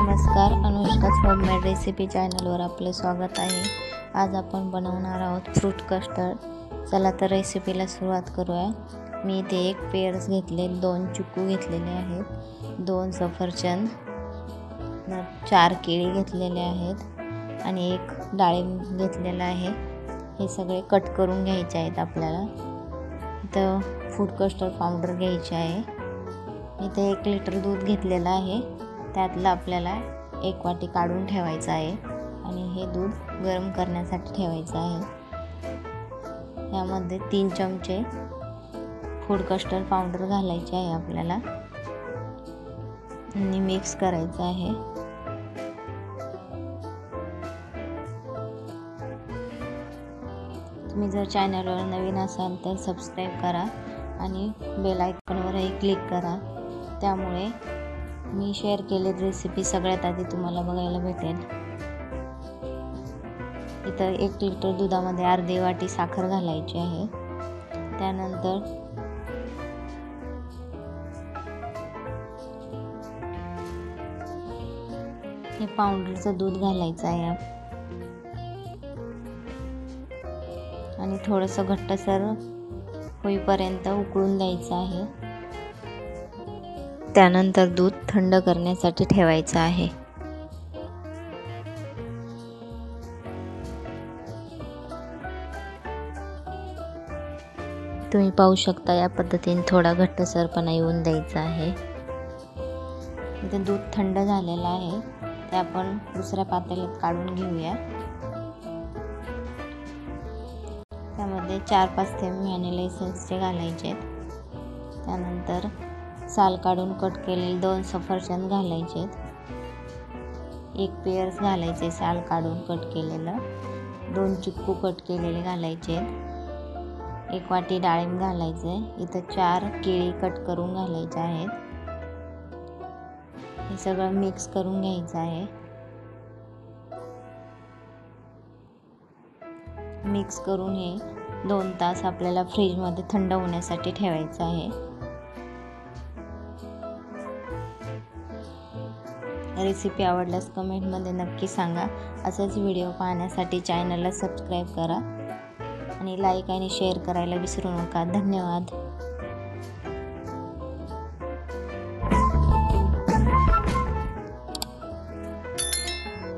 नमस्कार, अनुष्काच homemade recipe चॅनलवर आपले स्वागत आहे। आज आपण बनवणार आहोत फ्रूट कस्टर्ड। चला तर रेसिपीला सुरुवात करूया। मी इथे एक पेअर्स घेतले, 2 चिकू घेतलेले आहेत, 2 सफरचंद, 4 केळी घेतलेले आहेत आणि 1 डाळिंब घेतलेला आहे। हे सगळे कट करून घ्यायचे आहेत आपल्याला। इथं फूड कस्टर्ड पावडर घ्यायची आहे। इथे 1 लिटर दूध घेतलेलं आहे, त्यातलं आपल्याला 1 वाटी काढून ठेवायचं आहे आणि हे दूध गरम करण्यासाठी ठेवायचं आहे। यामध्ये 3 चमचे फूड कस्टर्ड पावडर घालायचे आहे आपल्याला आणि मिक्स करायचं आहे। तुम्ही जर चॅनलवर नवीन असाल तर सबस्क्राइब करा आणि बेल आयकॉनवरही क्लिक करा, त्यामुळे मी शेअर केलेली रेसिपी सगळ्यात आधी तुम्हाला बघायला भेटेल। इथं 1 लिटर दुधामध्ये अर्धी वाटी साखर घालायची आहे। त्यानंतर हे पावडरचं दूध घालायचं आहे आणि थोडंसं घट्टसर होईपर्यंत उकळून द्यायचं आहे। त्यानंतर दूध थंड करण्यासाठी ठेवायचं आहे। तुम्ही पाहू शकता या पद्धतीने थोडा घट्टसरपणा येऊन द्यायचा आहे। इथे दूध थंड झालेलं आहे, ते आपण दुसऱ्या पातेल्यात काढून घेऊया। त्यामध्ये 4-5 थेंब व्हॅनिला एसेन्सचे घालायचे। त्यानंतर साल काढून कट केलेले 2 सफरचंद घालायचे, 1 पेअर्स घालायचे साल काढून कट केलेलं, 2 चिक्कू कट केलेले घालायचे, 1 वाटी डाळिंब घालायचे। इथं 4 केळी कट करून घालायचे आहेत। हे सगळं मिक्स करून घ्यायचं आहे। मिक्स करून हे 2 तास आपल्याला फ्रीजमध्ये थंड होण्यासाठी ठेवायचं आहे। रेसिपी आवडल्यास कमेंटमध्ये नक्की सांगा। असेच व्हिडिओ पाहण्यासाठी चॅनलला सबस्क्राइब करा आणि लाईक आणि शेअर करायला विसरू नका। धन्यवाद।